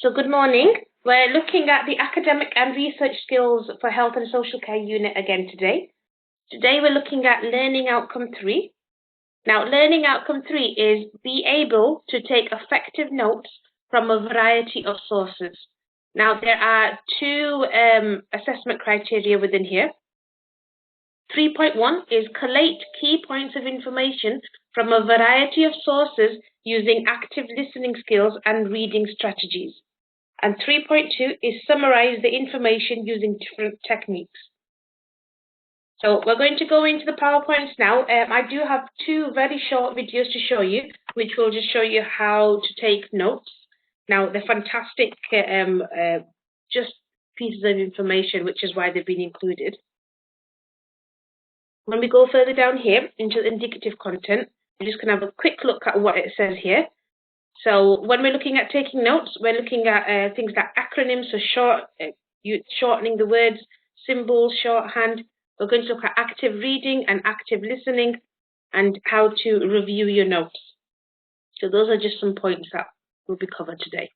So good morning. We're looking at the academic and research skills for health and social care unit again today. Today we're looking at learning outcome 3. Now learning outcome 3 is be able to take effective notes from a variety of sources. Now there are two assessment criteria within here. 3.1 is collate key points of information from a variety of sources using active listening skills and reading strategies. And 3.2 is summarize the information using different techniques. So we're going to go into the PowerPoints now. I do have two very short videos to show you, which will just show you how to take notes. Now they're fantastic, just pieces of information, which is why they've been included. When we go further down here into the indicative content, we're just going to have a quick look at what it says here. So when we're looking at taking notes, we're looking at things like acronyms, so shortening the words, symbols, shorthand. We're going to look at active reading and active listening and how to review your notes. So those are just some points that will be covered today.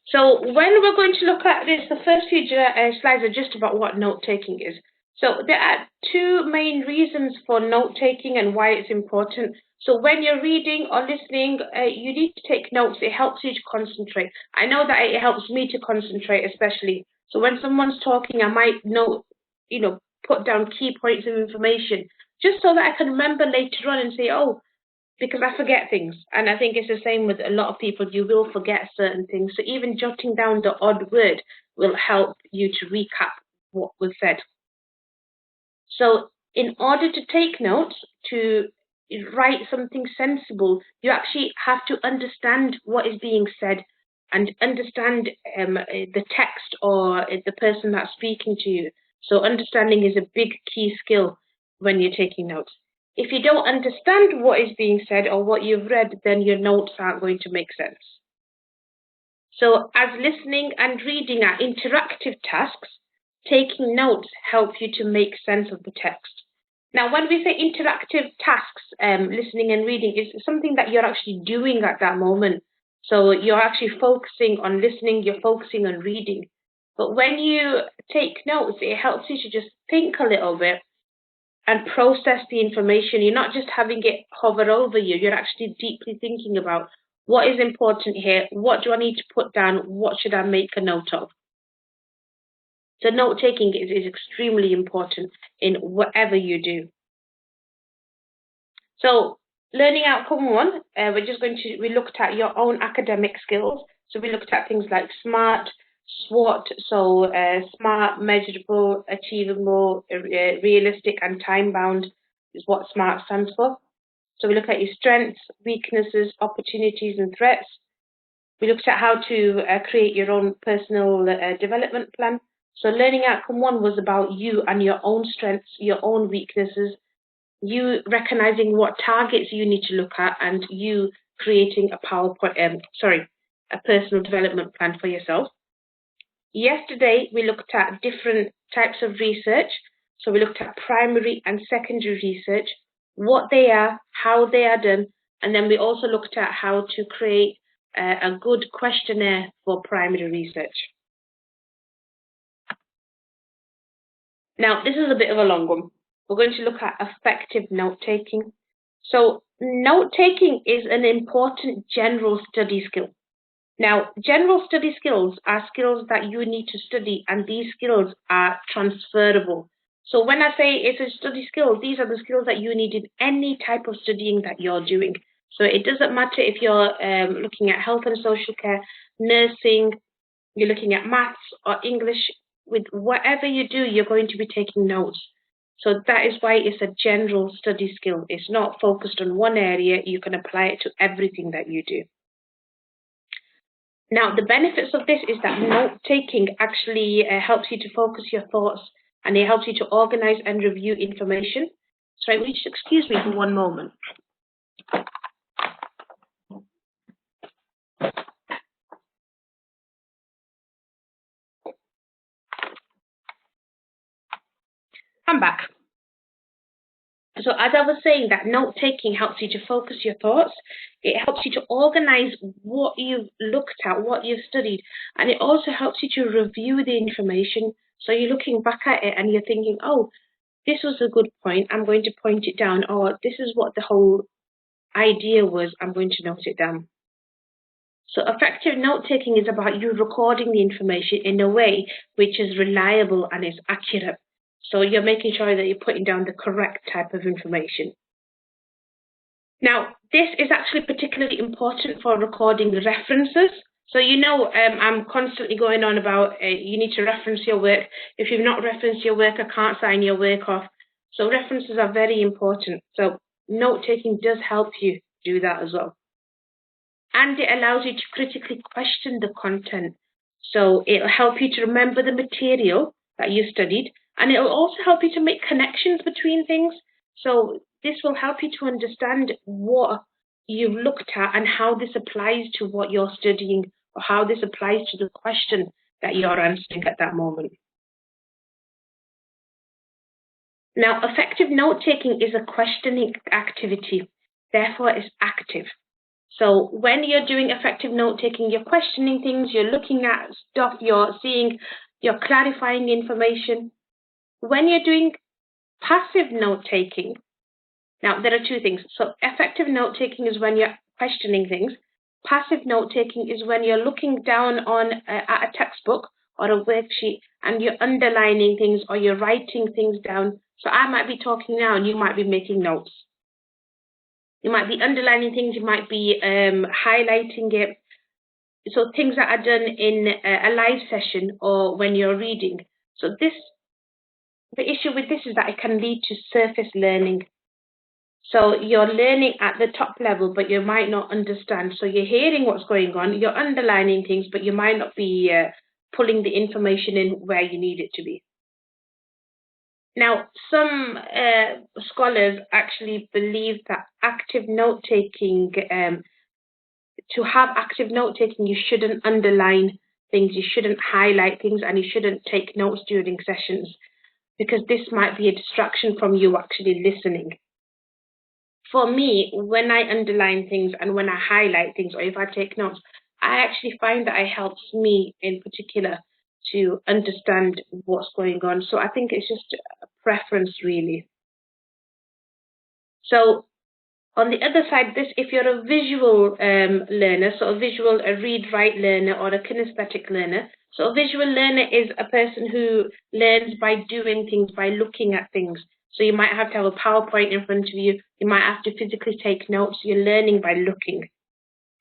So when we're going to look at this, the first few slides are just about what note-taking is. So there are two main reasons for note-taking and why it's important. So when you're reading or listening, you need to take notes. It helps you to concentrate. I know that it helps me to concentrate especially. So when someone's talking, I might put down key points of information just so that I can remember later on and say, oh, because I forget things. And I think it's the same with a lot of people. You will forget certain things. So even jotting down the odd word will help you to recap what was said. So in order to take notes, to write something sensible, you actually have to understand what is being said and understand the text or the person that's speaking to you. So understanding is a big key skill when you're taking notes. If you don't understand what is being said or what you've read, then your notes aren't going to make sense. So as listening and reading are interactive tasks, taking notes help you to make sense of the text. Now, when we say interactive tasks, listening and reading is something that you're actually doing at that moment. So you're actually focusing on listening, you're focusing on reading. But when you take notes, it helps you to just think a little bit and process the information. You're not just having it hover over you, you're actually deeply thinking about what is important here, what do I need to put down, what should I make a note of. So note taking is extremely important in whatever you do. So learning outcome 1, we looked at your own academic skills. So we looked at things like SMART, SWOT, so SMART, measurable, achievable, realistic, and time-bound is what SMART stands for. So we look at your strengths, weaknesses, opportunities, and threats. We looked at how to create your own personal development plan. So learning outcome 1 was about you and your own strengths, your own weaknesses, you recognizing what targets you need to look at, and you creating a personal development plan for yourself. Yesterday, we looked at different types of research. So we looked at primary and secondary research, what they are, how they are done, and then we also looked at how to create a good questionnaire for primary research. Now, this is a bit of a long one. We're going to look at effective note-taking. So note-taking is an important general study skill. Now, general study skills are skills that you need to study, and these skills are transferable. So when I say it's a study skill, these are the skills that you need in any type of studying that you're doing. So it doesn't matter if you're looking at health and social care, nursing, you're looking at maths or English. With whatever you do, you're going to be taking notes. So that is why it's a general study skill. It's not focused on one area. You can apply it to everything that you do. Now, the benefits of this is that note-taking actually helps you to focus your thoughts, and it helps you to organize and review information. Sorry, will you just excuse me for one moment? I'm back. So as I was saying, that note taking helps you to focus your thoughts. It helps you to organize what you've looked at, what you've studied, and it also helps you to review the information. So you're looking back at it and you're thinking, oh, this was a good point, I'm going to point it down, or this is what the whole idea was, I'm going to note it down. So effective note taking is about you recording the information in a way which is reliable and is accurate. So you're making sure that you're putting down the correct type of information. Now, this is actually particularly important for recording references. So I'm constantly going on about you need to reference your work. If you've not referenced your work, I can't sign your work off. So references are very important. So note-taking does help you do that as well. And it allows you to critically question the content. So it'll help you to remember the material that you studied, and it'll also help you to make connections between things. So this will help you to understand what you've looked at and how this applies to what you're studying, or how this applies to the question that you're answering at that moment. Now, effective note-taking is a questioning activity, therefore it's active. So when you're doing effective note-taking, you're questioning things, you're looking at stuff, you're seeing, you're clarifying information. When you're doing passive note-taking, now there are two things. So effective note-taking is when you're questioning things. Passive note-taking is when you're looking down at a textbook or a worksheet and you're underlining things or you're writing things down. So I might be talking now and you might be making notes. You might be underlining things, you might be highlighting it. So things that are done in a live session or when you're reading. So the issue with this is that it can lead to surface learning. So you're learning at the top level, but you might not understand. So you're hearing what's going on, you're underlining things, but you might not be pulling the information in where you need it to be. Now, some scholars actually believe that active note-taking, to have active note-taking, you shouldn't underline things, you shouldn't highlight things, and you shouldn't take notes during sessions, because this might be a distraction from you actually listening. For me, when I underline things and when I highlight things, or if I take notes, I actually find that it helps me in particular to understand what's going on. So I think it's just a preference, really. So on the other side, if you're a visual learner, so a read-write learner or a kinesthetic learner, so a visual learner is a person who learns by doing things, by looking at things. So you might have to have a PowerPoint in front of you. You might have to physically take notes. You're learning by looking.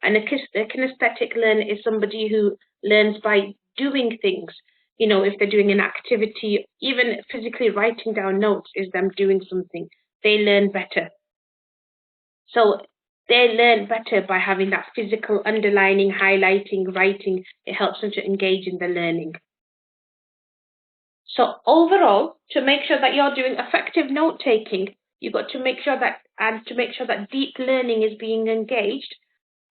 And a kinesthetic learner is somebody who learns by doing things. You know, if they're doing an activity, even physically writing down notes is them doing something. They learn better. So they learn better by having that physical underlining, highlighting, writing. It helps them to engage in the learning. So overall, to make sure that you're doing effective note-taking, you've got to make sure that deep learning is being engaged,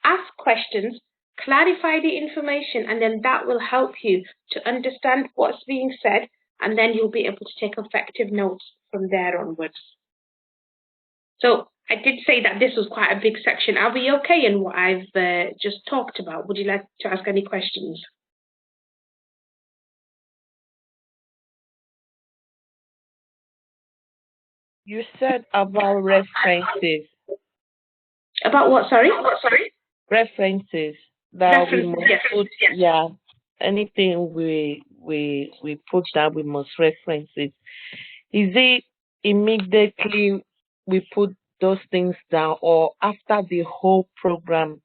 ask questions, clarify the information, and then that will help you to understand what's being said, and then you'll be able to take effective notes from there onwards. So I did say that this was quite a big section. Are we okay in what I've just talked about? Would you like to ask any questions? You said about references. About what, sorry? References. That we References, must yes. put, yeah. Anything we put down, we must reference it. Is it immediately we put those things down, or after the whole program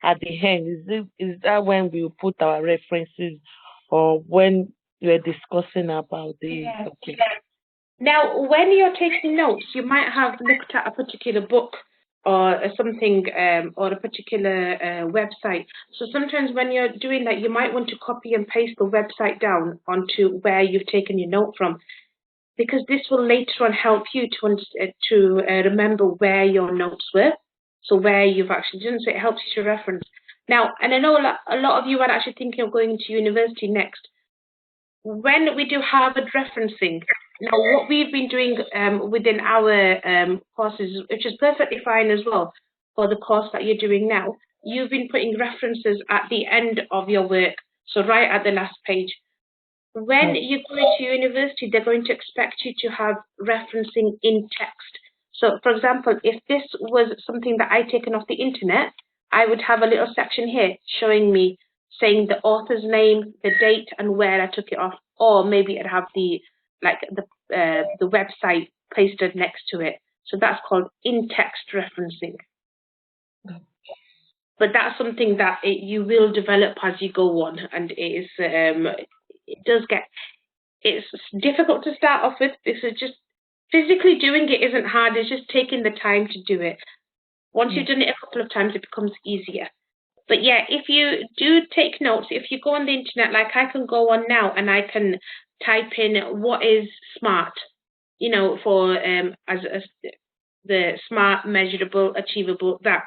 at the end? Is that when we put our references, or when we're discussing about the topic? Now, when you're taking notes, you might have looked at a particular book or something, or a particular website. So sometimes when you're doing that, you might want to copy and paste the website down onto where you've taken your note from, because this will later on help you to remember where your notes were, so where you've actually done. So it helps you to reference. Now, and I know a lot of you are actually thinking of going to university next. When we do Harvard referencing, Now, what we've been doing within our courses, which is perfectly fine as well for the course that you're doing now, you've been putting references at the end of your work, so right at the last page. When you go into university, they're going to expect you to have referencing in text. So, for example, if this was something that I'd taken off the internet, I would have a little section here showing me, saying the author's name, the date, and where I took it off, or maybe I'd have the website pasted next to it. So that's called in-text referencing. But that's something that you will develop as you go on, and it does get. It's difficult to start off with. This is just physically doing it isn't hard. It's just taking the time to do it. Once you've done it a couple of times, it becomes easier. But yeah, if you do take notes, if you go on the internet, like I can go on now and I can type in what is SMART, you know, for as the SMART, measurable, achievable, that.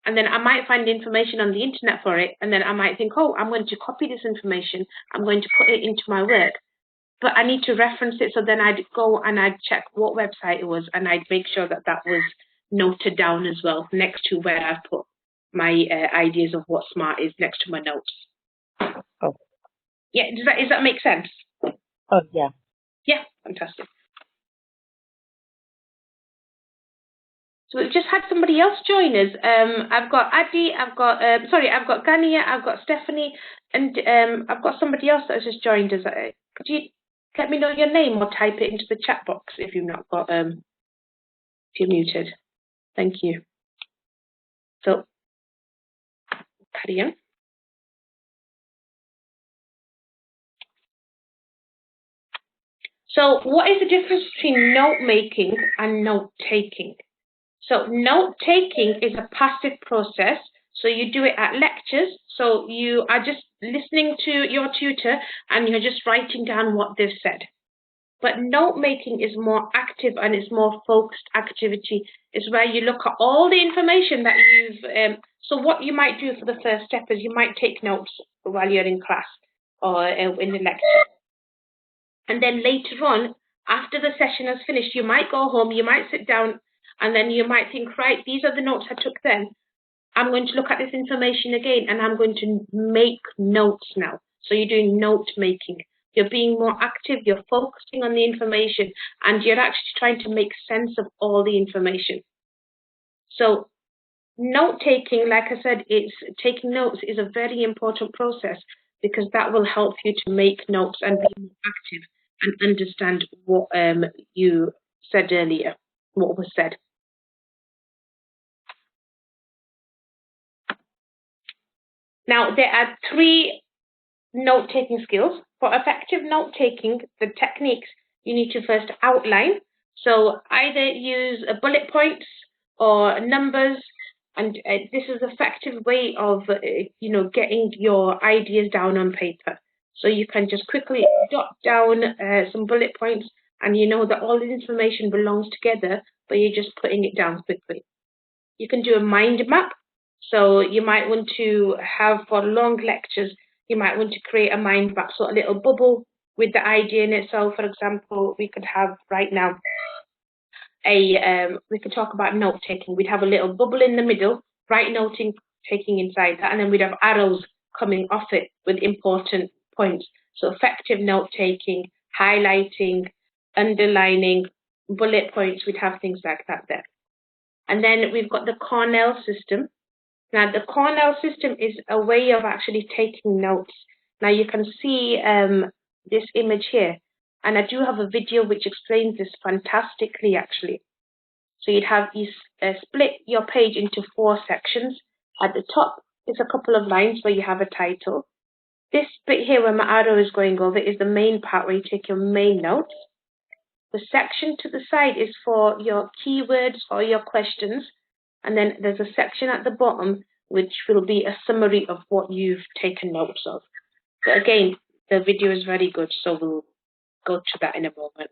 And then I might find information on the internet for it, and then I might think, oh, I'm going to copy this information, I'm going to put it into my work. But I need to reference it, so then I'd go and I'd check what website it was, and I'd make sure that that was noted down as well, next to where I've put my ideas of what SMART is, next to my notes. Oh. Yeah, does that make sense? Oh, yeah. Yeah, fantastic. So we've just had somebody else join us. I've got Athe, I've got Gania, I've got Stephanie, and I've got somebody else that has just joined us. Could you let me know your name or type it into the chat box if you've not got if you're muted? Thank you. So carry on. So what is the difference between note making and note taking? So note taking is a passive process. So you do it at lectures. So you are just listening to your tutor and you're just writing down what they've said. But note making is more active and it's more focused activity. It's where you look at all the information that you've. So what you might do for the first step is you might take notes while you're in class or in the lecture. And then later on, after the session has finished, you might go home, you might sit down, and then you might think, right, these are the notes I took then. I'm going to look at this information again, and I'm going to make notes now. So you're doing note making. You're being more active, you're focusing on the information, and you're actually trying to make sense of all the information. So note taking, like I said, it's taking notes is a very important process because that will help you to make notes and be more active and understand what you said earlier, what was said. Now, there are 3 note-taking skills. For effective note-taking, the techniques you need to first outline. So either use bullet points or numbers, and this is an effective way of, getting your ideas down on paper. So you can just quickly jot down some bullet points, and you know that all the information belongs together, but you're just putting it down quickly. You can do a mind map. So you might want to have, for long lectures, you might want to create a mind map, so a little bubble with the idea in it. So, for example, we could have right now we could talk about note taking. We'd have a little bubble in the middle, right noting taking inside that, and then we'd have arrows coming off it with important points. So effective note taking, highlighting, underlining, bullet points, we'd have things like that there. And then we've got the Cornell system. Now, the Cornell system is a way of actually taking notes. Now, you can see this image here, and I do have a video which explains this fantastically, actually. So you split your page into 4 sections. At the top is a couple of lines where you have a title. This bit here where my arrow is going over is the main part where you take your main notes. The section to the side is for your keywords or your questions. And then there's a section at the bottom which will be a summary of what you've taken notes of. So again, the video is very good, so we'll go to that in a moment.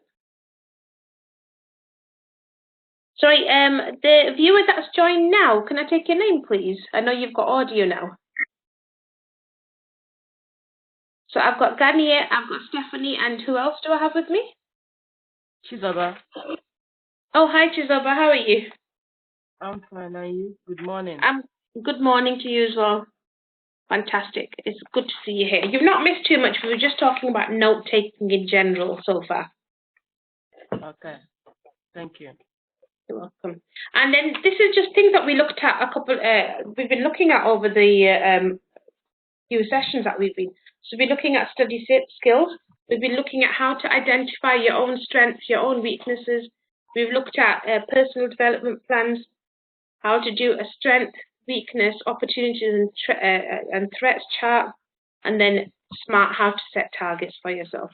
Sorry, the viewer that's joined now, can I take your name, please? I know you've got audio now. So I've got Gania, I've got Stephanie, and who else do I have with me? Chizoba. Oh, hi, Chizoba. How are you? I'm fine. Are you? Good morning. Good morning to you as well. Fantastic. It's good to see you here. You've not missed too much. We were just talking about note taking in general so far. Okay. Thank you. You're welcome. And then this is just things that we looked at we've been looking at over the few sessions that we've been. So we've been looking at study skills. We've been looking at how to identify your own strengths, your own weaknesses. We've looked at personal development plans, how to do a strength, weakness, opportunities and threats chart, and then SMART, how to set targets for yourself.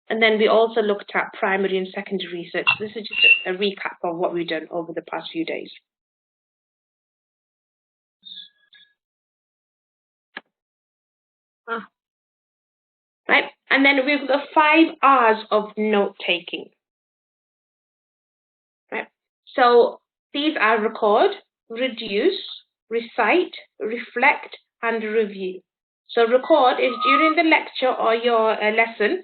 And then we also looked at primary and secondary research. This is just a recap of what we've done over the past few days. Right, and then we've got 5 R's of note taking. Right, so these are record, reduce, recite, reflect, and review. So record is during the lecture or your lesson,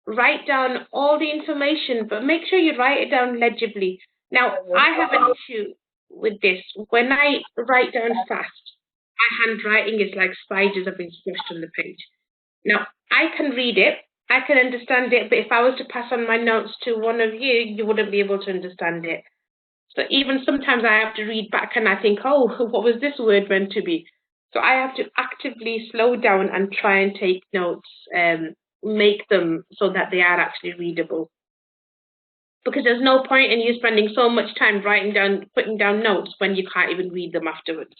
write down all the information, but make sure you write it down legibly. Now, I have an issue with this. When I write down fast, my handwriting is like spiders have been squished on the page. Now, I can read it, I can understand it, but if I was to pass on my notes to one of you, you wouldn't be able to understand it. So even sometimes I have to read back and I think, oh, what was this word meant to be? So I have to actively slow down and try and take notes, make them so that they are actually readable. Because there's no point in you spending so much time putting down notes when you can't even read them afterwards.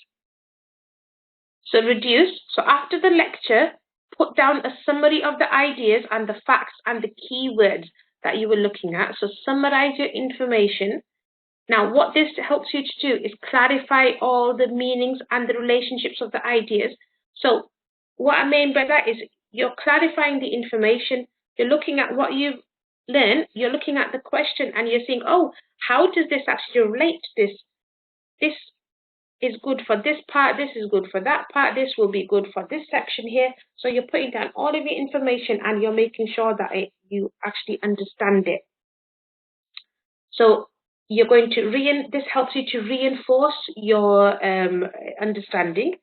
So reduce. So after the lecture, put down a summary of the ideas and the facts and the keywords that you were looking at. So summarize your information. Now, what this helps you to do is clarify all the meanings and the relationships of the ideas. So what I mean by that is you're clarifying the information, you're looking at what you've learned, you're looking at the question and you're saying, oh, how does this actually relate to this? This is good for this part, this is good for that part, this will be good for this section here. So you're putting down all of your information and you're making sure that you actually understand it. So you're going to this helps you to reinforce your understanding.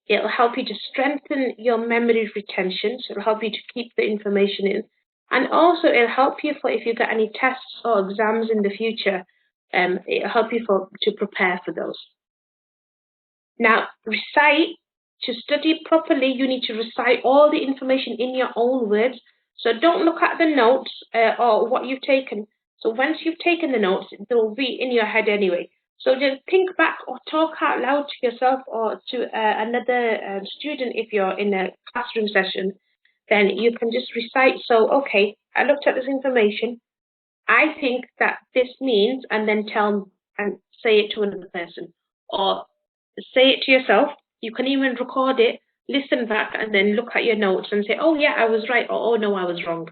It'll help you to strengthen your memory retention. So it'll help you to keep the information in. And also it'll help you for if you get any tests or exams in the future, it'll help you to prepare for those. Now, recite. To study properly, you need to recite all the information in your own words. So don't look at the notes or what you've taken. So once you've taken the notes, they'll be in your head anyway. So just think back or talk out loud to yourself or to another student if you're in a classroom session. Then you can just recite. So, okay, I looked at this information. I think that this means, and then say it to another person. Or say it to yourself. You can even record it, listen back, and then look at your notes and say, oh, yeah, I was right, or oh, no, I was wrong.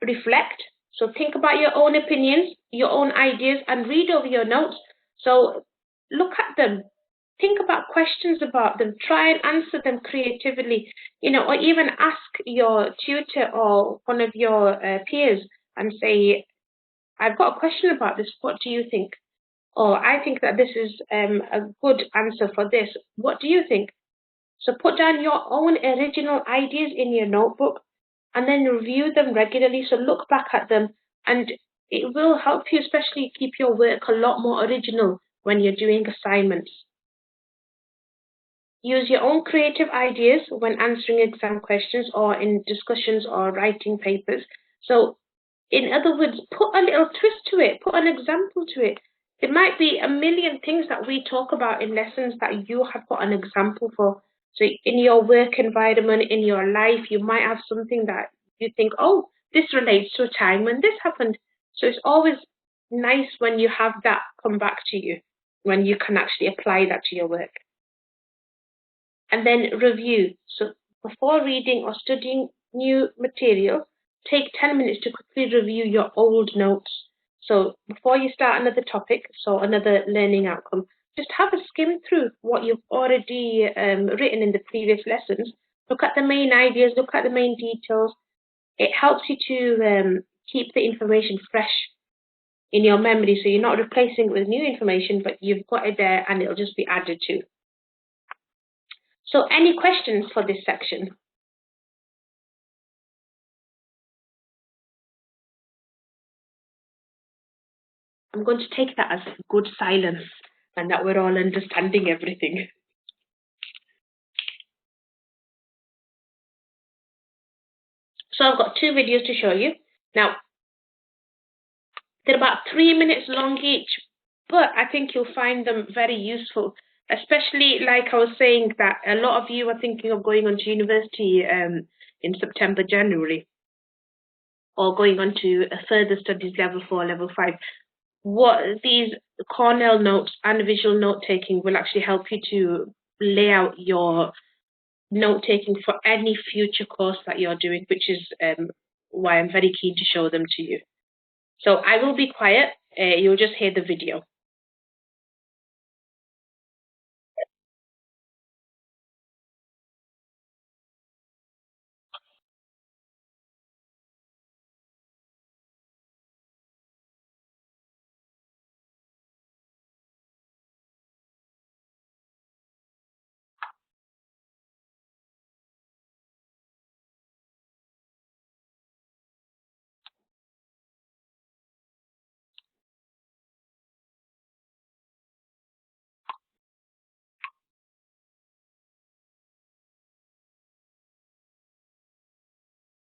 Reflect. So think about your own opinions, your own ideas, and read over your notes. So look at them. Think about questions about them. Try and answer them creatively, or even ask your tutor or one of your peers and say, I've got a question about this. What do you think? Or I think that this is a good answer for this. What do you think? So put down your own original ideas in your notebook and then review them regularly. So look back at them and it will help you especially keep your work a lot more original when you're doing assignments. Use your own creative ideas when answering exam questions or in discussions or writing papers. So in other words, put a little twist to it, put an example to it. There might be a million things that we talk about in lessons that you have put an example for. So in your work environment, in your life, you might have something that you think, oh, this relates to a time when this happened. So it's always nice when you have that come back to you, when you can actually apply that to your work. And then review. So before reading or studying new material, take 10 minutes to quickly review your old notes. So before you start another topic, so another learning outcome, just have a skim through what you've already written in the previous lessons. Look at the main ideas, look at the main details. It helps you keep the information fresh in your memory, so you're not replacing it with new information, but you've got it there and it'll just be added to. So any questions for this section? I'm going to take that as good silence and that we're all understanding everything. So I've got 2 videos to show you. Now, they're about 3 minutes long each, but I think you'll find them very useful, especially like I was saying that a lot of you are thinking of going on to university in September, January, or going on to a further studies level 4, level 5. What these Cornell notes and visual note taking will actually help you to lay out your note taking for any future course that you're doing, which is why I'm very keen to show them to you. So I will be quiet, you'll just hear the video.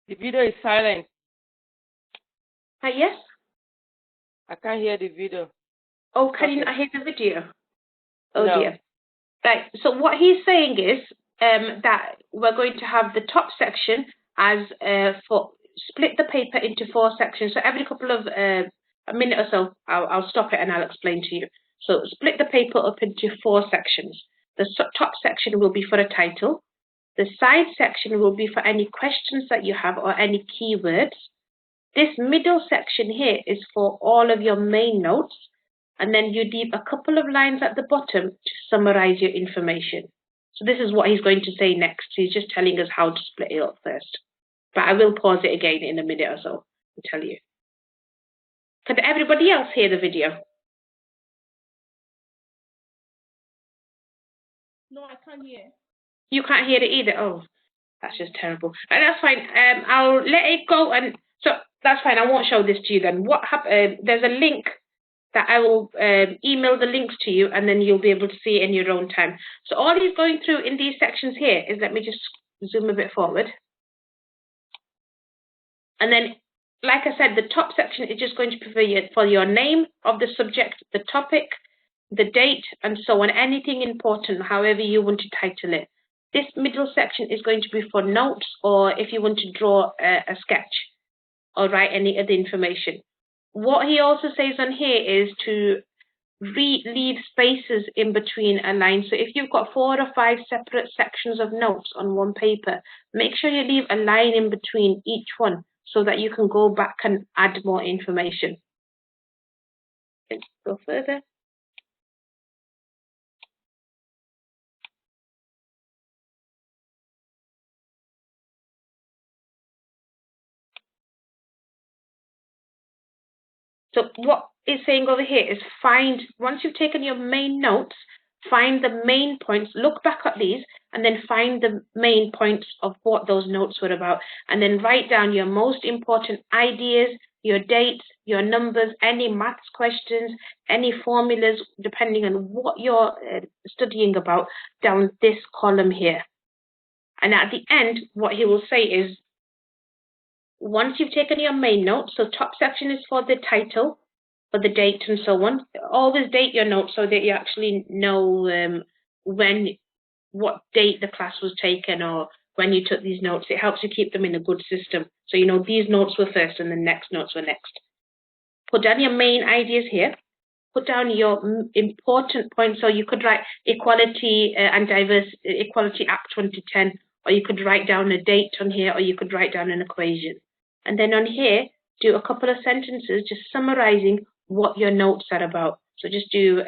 The video is silent. Yes? I can't hear the video. Oh, can you Okay. not hear the video? Oh No. dear. Right, so what he's saying is that we're going to have the top section as split the paper into 4 sections. So every couple of a minute or so, I'll stop it and I'll explain to you. So split the paper up into 4 sections. The top section will be for a title. The side section will be for any questions that you have or any keywords. This middle section here is for all of your main notes. And then you leave a couple of lines at the bottom to summarize your information. So this is what he's going to say next. He's just telling us how to split it up first. But I will pause it again in a minute or so and tell you. Can everybody else hear the video? No, I can't hear. You can't hear it either? Oh, that's just terrible. Right, that's fine. I'll let it go. And so that's fine. I won't show this to you then. What happened? There's a link that I will email the links to you, and then you'll be able to see it in your own time. So all he's going through in these sections here is, let me just zoom a bit forward. And then, like I said, the top section is just going to be for your name of the subject, the topic, the date, and so on, anything important, however you want to title it. This middle section is going to be for notes, or if you want to draw a sketch or write any other information. What he also says on here is to leave spaces in between a line. So if you've got 4 or 5 separate sections of notes on one paper, make sure you leave a line in between each one so that you can go back and add more information. Let's go further. So what it's saying over here is once you've taken your main notes, find the main points, look back at these, and then find the main points of what those notes were about. And then write down your most important ideas, your dates, your numbers, any maths questions, any formulas, depending on what you're studying about, down this column here. And at the end, what he will say is, once you've taken your main notes, so top section is for the title, for the date and so on. Always date your notes so that you actually know what date the class was taken or when you took these notes. It helps you keep them in a good system. So you know these notes were first and the next notes were next. Put down your main ideas here. Put down your important points. So you could write Equality and Diversity, Equality Act 2010, or you could write down a date on here, or you could write down an equation. And then on here, do a couple of sentences just summarizing what your notes are about. So just do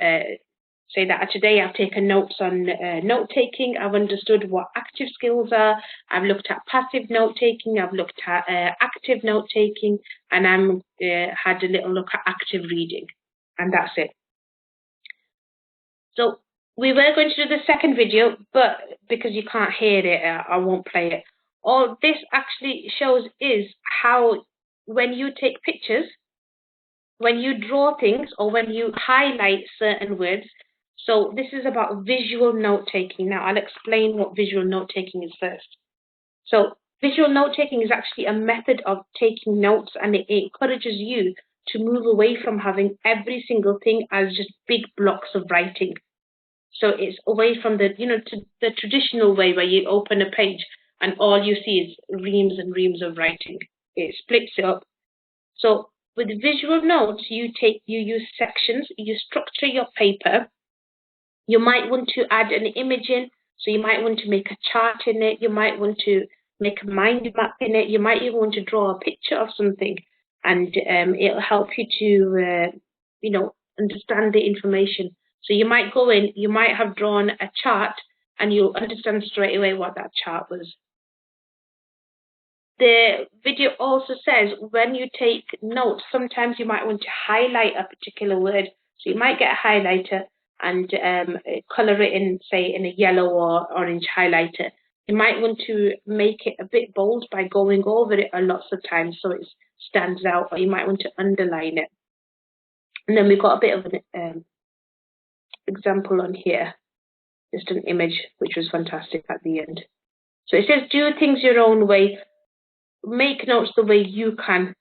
Say that today I've taken notes on note-taking, I've understood what active skills are, I've looked at passive note-taking, I've looked at active note-taking, and I'm had a little look at active reading, and that's it. So we were going to do the second video, but because you can't hear it, I won't play it. All this actually shows is how when you take pictures, when you draw things, or when you highlight certain words. So this is about visual note-taking. Now I'll explain what visual note-taking is first. So visual note-taking is actually a method of taking notes, and it encourages you to move away from having every single thing as just big blocks of writing. So it's away from the, the traditional way where you open a page and all you see is reams and reams of writing. It splits it up. So with visual notes, you use sections, you structure your paper. You might want to add an image in, so you might want to make a chart in it, you might want to make a mind map in it, you might even want to draw a picture of something, and it'll help you to, understand the information. So you might go in, you might have drawn a chart, and you'll understand straight away what that chart was. The video also says when you take notes, sometimes you might want to highlight a particular word. So you might get a highlighter and colour it in, say, in a yellow or orange highlighter. You might want to make it a bit bold by going over it lots of times so it stands out, or you might want to underline it. And then we've got a bit of an example on here, just an image, which was fantastic at the end. So it says, do things your own way. Make notes the way you can.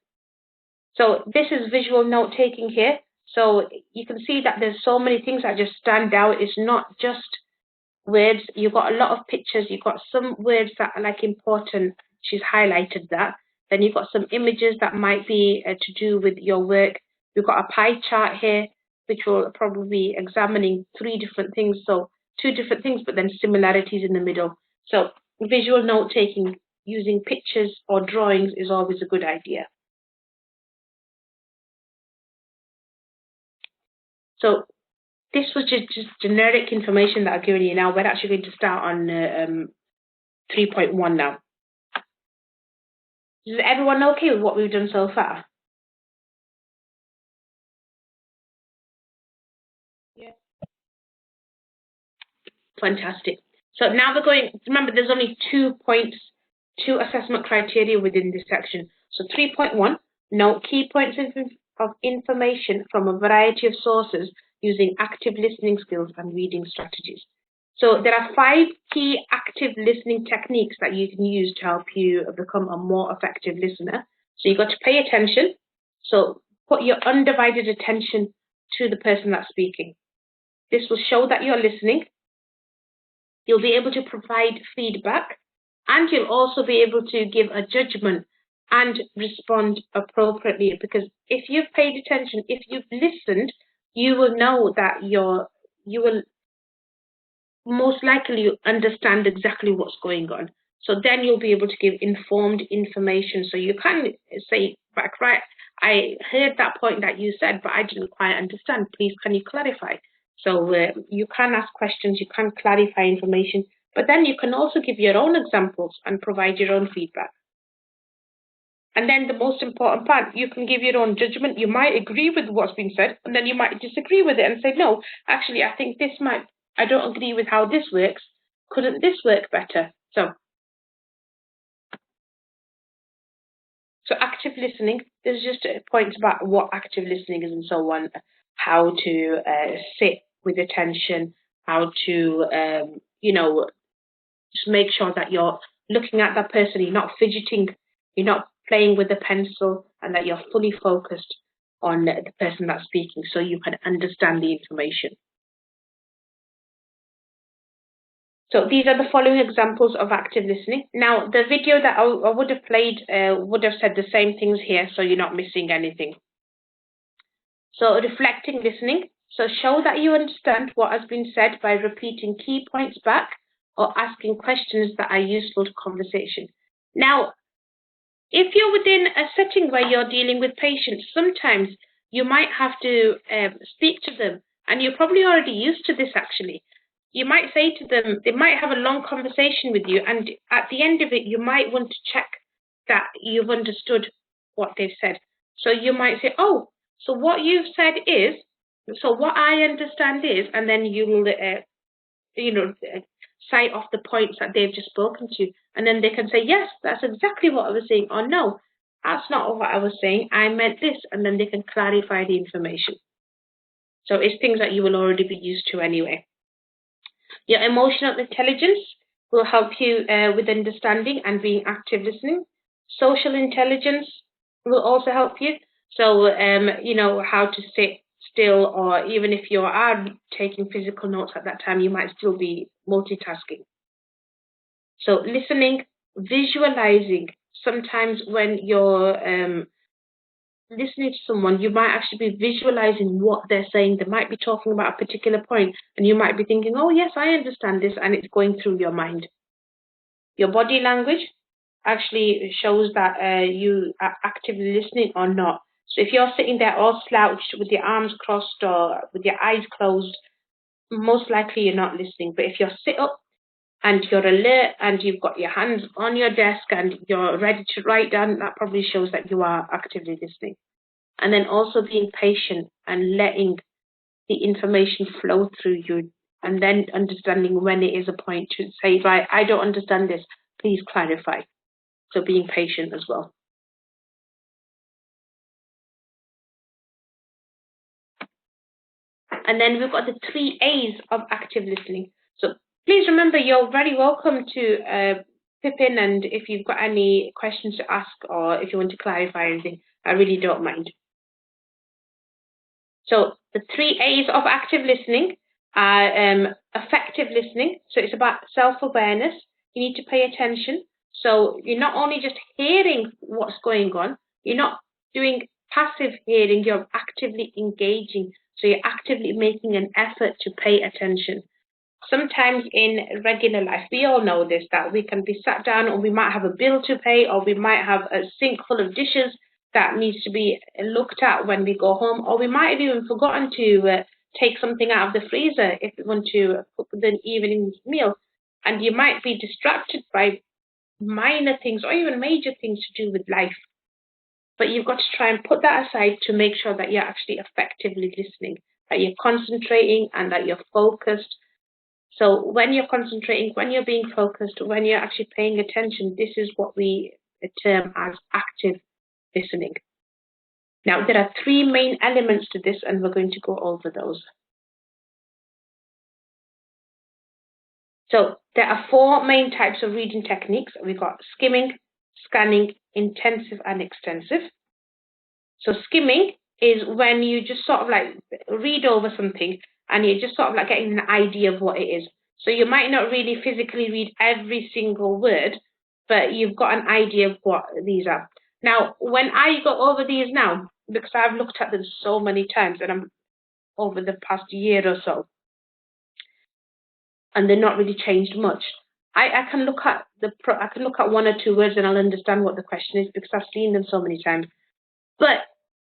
So this is visual note-taking here. So you can see that there's so many things that just stand out. It's not just words. You've got a lot of pictures. You've got some words that are like important. She's highlighted that. Then you've got some images that might be to do with your work. We've got a pie chart here, which will probably be examining 3 different things. So 2 different things, but then similarities in the middle. So visual note-taking using pictures or drawings is always a good idea. So this was just generic information that I've given you now. We're actually going to start on 3.1 now. Is everyone okay with what we've done so far? Yeah. Fantastic. So now we're going, remember there's only 2 points, 2 assessment criteria within this section. So 3.1, note key points of information from a variety of sources using active listening skills and reading strategies. So there are 5 key active listening techniques that you can use to help you become a more effective listener. So you've got to pay attention. So put your undivided attention to the person that's speaking. This will show that you're listening. You'll be able to provide feedback, and you'll also be able to give a judgment and respond appropriately, because if you've paid attention, if you've listened, you will know that you will most likely understand exactly what's going on. So then you'll be able to give informed information. So you can say back, right, I heard that point that you said, but I didn't quite understand. Please, can you clarify? So you can ask questions, you can clarify information, but then you can also give your own examples and provide your own feedback. And then the most important part, you can give your own judgment. You might agree with what's been said, and then you might disagree with it and say, no, actually, I think this might, I don't agree with how this works. Couldn't this work better? So active listening, there's just points about what active listening is and so on, how to sit with attention, how to, just make sure that you're looking at that person, you're not fidgeting, you're not playing with a pencil, and that you're fully focused on the person that's speaking so you can understand the information. So these are the following examples of active listening. Now, the video that I would have played would have said the same things here, so you're not missing anything. So reflecting listening. So show that you understand what has been said by repeating key points back or asking questions that are useful to conversation. Now, if you're within a setting where you're dealing with patients, sometimes you might have to speak to them And you're probably already used to this actually. You might say to them, they might have a long conversation with you, and at the end of it, you might want to check that you've understood what they've said. So you might say, oh, so what you've said is, so what I understand is, and then you'll, cite off the points that they've just spoken to. And then they can say, yes, that's exactly what I was saying, or no, that's not what I was saying, I meant this, and then they can clarify the information. So it's things that you will already be used to anyway. Your emotional intelligence will help you with understanding and being active listening. Social intelligence will also help you. So, how to sit still, or even if you are taking physical notes at that time, you might still be multitasking. So listening, visualizing. Sometimes when you're listening to someone, you might actually be visualizing what they're saying. They might be talking about a particular point, and you might be thinking, oh, yes, I understand this, and it's going through your mind. Your body language actually shows that you are actively listening or not. So if you're sitting there all slouched with your arms crossed or with your eyes closed, most likely you're not listening. But if you're sit up and you're alert and you've got your hands on your desk and you're ready to write down, that probably shows that you are actively listening. And then also being patient and letting the information flow through you, and then understanding when it is a point to say, right, I don't understand this, please clarify. So being patient as well. And then we've got the 3 A's of active listening. So please remember, you're very welcome to pip in, and if you've got any questions to ask or if you want to clarify anything, I really don't mind. So the 3 A's of active listening are effective listening. So it's about self-awareness. You need to pay attention. So you're not only just hearing what's going on, you're not doing passive hearing, you're actively engaging. So you're actively making an effort to pay attention. Sometimes in regular life, we all know this, that we can be sat down and we might have a bill to pay, or we might have a sink full of dishes that needs to be looked at when we go home, or we might have even forgotten to take something out of the freezer if we want to cook the evening meal. And you might be distracted by minor things or even major things to do with life. But you've got to try and put that aside to make sure that you're actually effectively listening, that you're concentrating and that you're focused. So when you're concentrating, when you're being focused, when you're actually paying attention, this is what we term as active listening. Now, there are 3 main elements to this, and we're going to go over those. So there are 4 main types of reading techniques. We've got skimming, scanning, intensive, and extensive. So skimming is when you just sort of like read over something and you're just sort of like getting an idea of what it is. So you might not really physically read every single word, but you've got an idea of what these are. Now, when I go over these now, because I've looked at them so many times and I'm over the past year or so, and they're not really changed much, I can look at I can look at 1 or 2 words and I'll understand what the question is because I've seen them so many times. But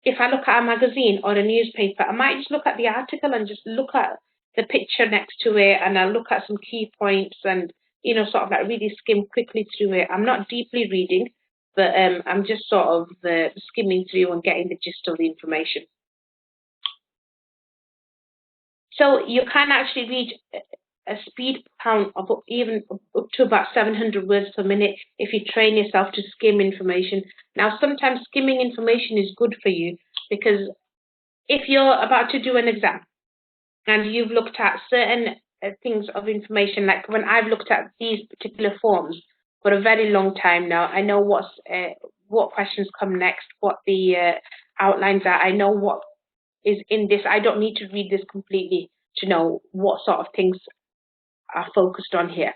if I look at a magazine or a newspaper, I might just look at the article and just look at the picture next to it, and I'll look at some key points and, sort of like really skim quickly through it. I'm not deeply reading, but I'm just sort of skimming through and getting the gist of the information. So you can actually read a speed count of even up to about 700 words per minute if you train yourself to skim information. Now, sometimes skimming information is good for you because if you're about to do an exam and you've looked at certain things of information, like when I've looked at these particular forms for a very long time now, I know what questions come next, what the outlines are. I know what is in this. I don't need to read this completely to know what sort of things are focused on here.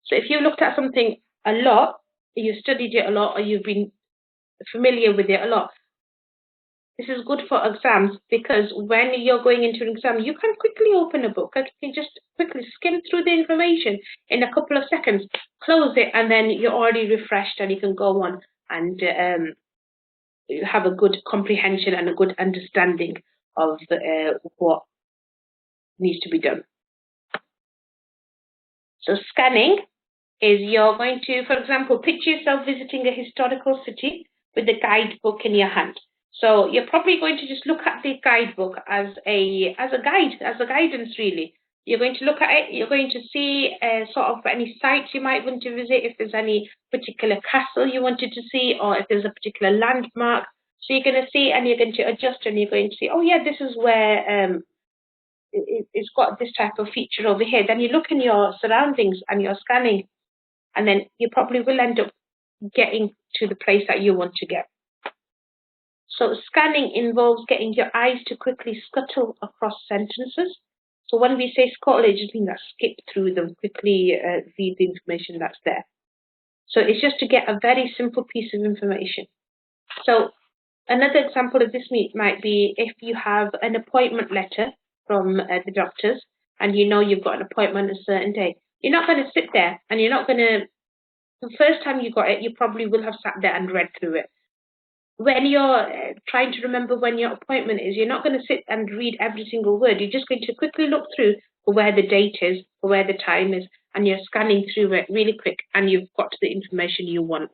So if you looked at something a lot, you studied it a lot, or you've been familiar with it a lot, this is good for exams because when you're going into an exam, you can quickly open a book and you can just quickly skim through the information in a couple of seconds, close it, and then you're already refreshed and you can go on and have a good comprehension and a good understanding of what needs to be done. So scanning is you're going to, for example, picture yourself visiting a historical city with the guidebook in your hand. So you're probably going to just look at the guidebook as a guidance really. You're going to look at it, you're going to see sort of any sites you might want to visit, if there's any particular castle you wanted to see, or if there's a particular landmark. So you're going to see and you're going to adjust and you're going to see, oh yeah, this is where it's got this type of feature over here. Then you look in your surroundings and you're scanning, and then you probably will end up getting to the place that you want to get. So scanning involves getting your eyes to quickly scuttle across sentences. So when we say scuttle, it just means that skip through them, quickly read the information that's there. So it's just to get a very simple piece of information. So another example of this might be if you have an appointment letter from the doctors and you know you've got an appointment a certain day. You're not going to sit there and you're not going to, the first time you got it, you probably will have sat there and read through it. When you're trying to remember when your appointment is, you're not going to sit and read every single word. You're just going to quickly look through for where the date is, for where the time is, and you're scanning through it really quick and you've got the information you want.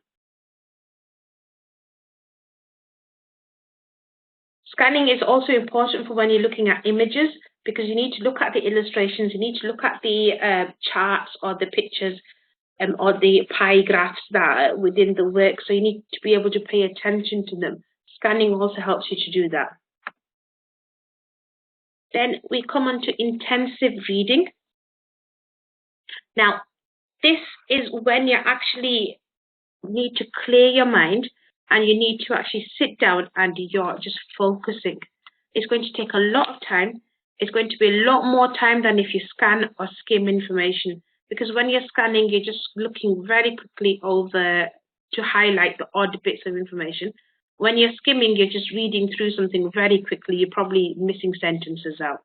Scanning is also important for when you're looking at images, because you need to look at the illustrations, you need to look at the charts or the pictures or the pie graphs that are within the work, so you need to be able to pay attention to them. Scanning also helps you to do that. Then we come on to intensive reading. Now, this is when you actually need to clear your mind and you need to actually sit down and you're just focusing. It's going to take a lot of time. It's going to be a lot more time than if you scan or skim information, because when you're scanning, you're just looking very quickly over to highlight the odd bits of information. When you're skimming, you're just reading through something very quickly. You're probably missing sentences out.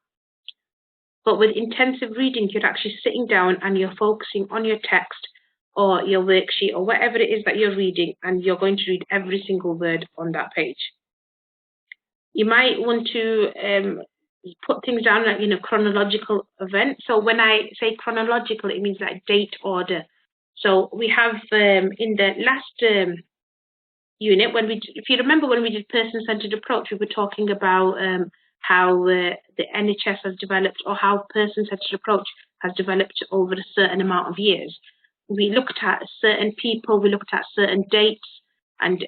But with intensive reading, you're actually sitting down and you're focusing on your text or your worksheet or whatever it is that you're reading, and you're going to read every single word on that page. You might want to put things down like in a chronological event. So when I say chronological, it means like date order. So we have in the last unit, if you remember when we did person-centered approach, we were talking about how the NHS has developed, or how person-centered approach has developed over a certain amount of years. We looked at certain people, we looked at certain dates, and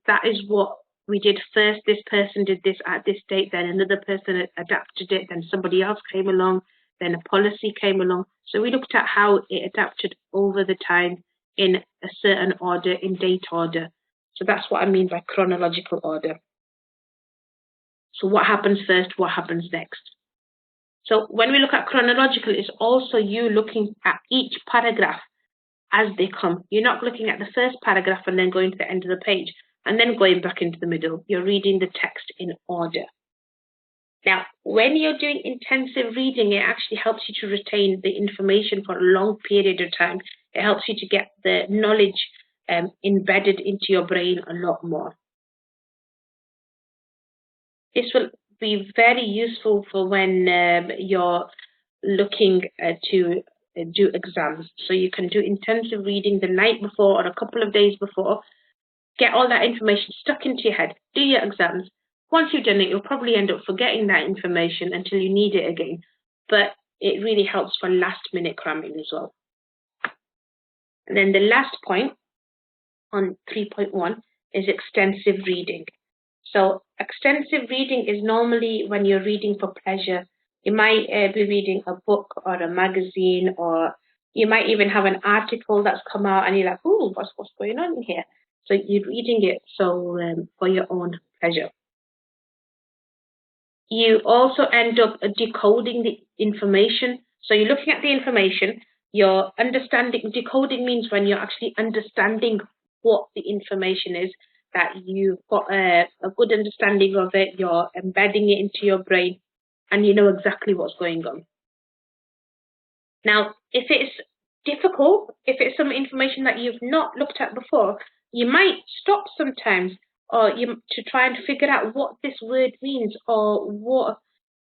that is what we did first. This person did this at this date, then another person adapted it, then somebody else came along, then a policy came along. So we looked at how it adapted over the time in a certain order, in date order. So that's what I mean by chronological order. So what happens first, what happens next? So when we look at chronological, it's also you looking at each paragraph as they come. You're not looking at the first paragraph and then going to the end of the page and then going back into the middle. You're reading the text in order. Now, when you're doing intensive reading, it actually helps you to retain the information for a long period of time. It helps you to get the knowledge embedded into your brain a lot more. This will be very useful for when you're looking to do exams. So you can do intensive reading the night before or a couple of days before. Get all that information stuck into your head. Do your exams. Once you've done it, you'll probably end up forgetting that information until you need it again. But it really helps for last-minute cramming as well. And then the last point on 3.1 is extensive reading. So extensive reading is normally when you're reading for pleasure. You might be reading a book or a magazine, or you might even have an article that's come out and you're like, ooh, what's going on here? So you're reading it for your own pleasure. You also end up decoding the information. So you're looking at the information, you're understanding. Decoding means when you're actually understanding what the information is, that you've got a good understanding of it, you're embedding it into your brain, and you know exactly what's going on. Now, if it's difficult, if it's some information that you've not looked at before, you might stop sometimes to try and figure out what this word means, or what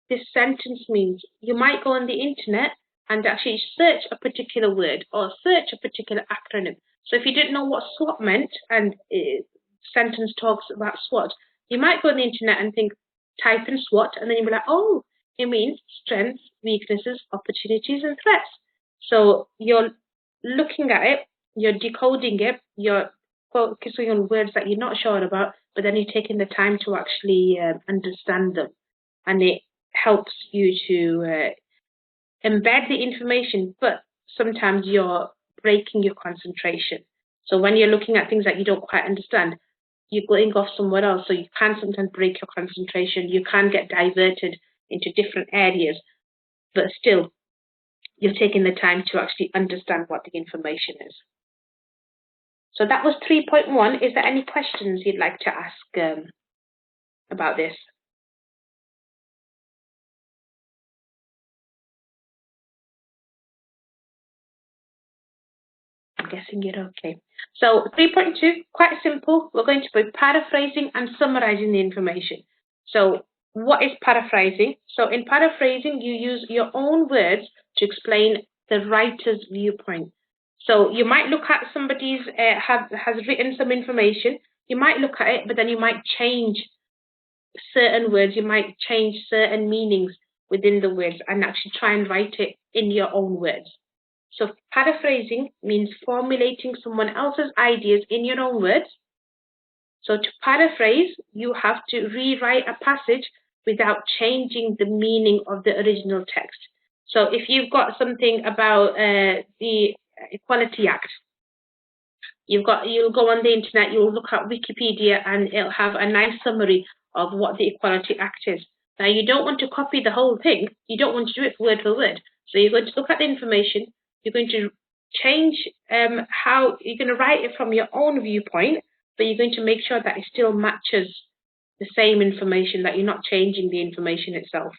this sentence means. You might go on the internet and actually search a particular word or search a particular acronym. So if you didn't know what SWOT meant and sentence talks about SWOT, you might go on the internet and type in SWOT, and then you'll be like, oh, it means strengths, weaknesses, opportunities, and threats. So you're looking at it, you're decoding it, you're focusing on words that you're not sure about, but then you're taking the time to actually understand them. And it helps you to embed the information, but sometimes you're breaking your concentration. So when you're looking at things that you don't quite understand, you're going off somewhere else. So you can sometimes break your concentration. You can get diverted into different areas, but still, you're taking the time to actually understand what the information is. So that was 3.1. Is there any questions you'd like to ask about this? I'm guessing you're okay. So 3.2, quite simple. We're going to be paraphrasing and summarizing the information. So what is paraphrasing? So in paraphrasing, you use your own words to explain the writer's viewpoint. So you might look at somebody's has written some information. You might look at it, but then you might change certain words. You might change certain meanings within the words and actually try and write it in your own words. So paraphrasing means formulating someone else's ideas in your own words. So to paraphrase, you have to rewrite a passage without changing the meaning of the original text. So if you've got something about the Equality Act, you'll go on the internet, you'll look at Wikipedia, and it'll have a nice summary of what the Equality Act is. Now, you don't want to copy the whole thing. You don't want to do it word for word. So you're going to look at the information. You're going to change how you're going to write it from your own viewpoint, but you're going to make sure that it still matches the same information, that you're not changing the information itself.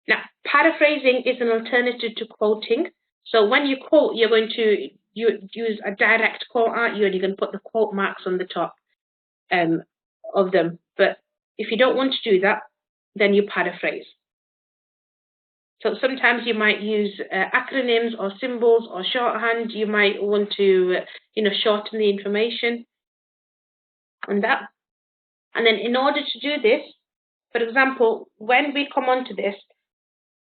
Now, paraphrasing is an alternative to quoting. So when you quote, you're going to use a direct quote, aren't you? And you're going to put the quote marks on the top of them. But if you don't want to do that, then you paraphrase. So sometimes you might use acronyms or symbols or shorthand. You might want to, shorten the information on that. And then in order to do this, for example, when we come on to this,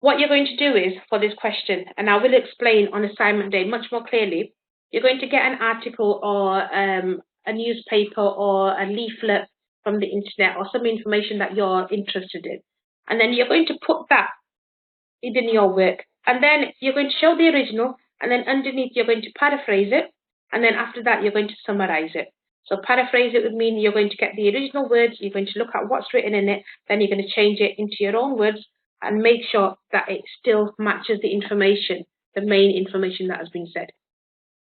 what you're going to do is, for this question, and I will explain on assignment day much more clearly, you're going to get an article or a newspaper or a leaflet from the internet or some information that you're interested in. And then you're going to put that in your work. And then you're going to show the original, and then underneath you're going to paraphrase it. And then after that, you're going to summarize it. So paraphrase it would mean you're going to get the original words, you're going to look at what's written in it, then you're going to change it into your own words and make sure that it still matches the information, the main information that has been said.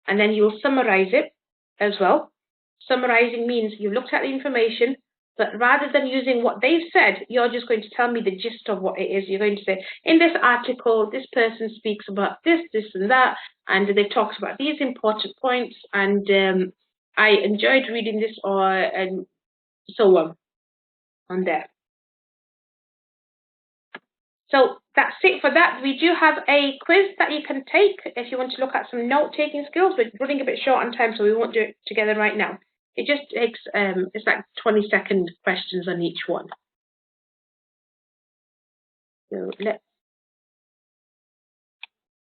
And then you'll summarize it as well. Summarizing means you looked at the information, but rather than using what they've said, you're just going to tell me the gist of what it is. You're going to say, in this article, this person speaks about this, this, and that, and they talked about these important points, and I enjoyed reading this, and so on there. So that's it for that. We do have a quiz that you can take if you want to look at some note-taking skills. We're running a bit short on time, so we won't do it together right now. It just takes, it's like 20-second questions on each one. So let's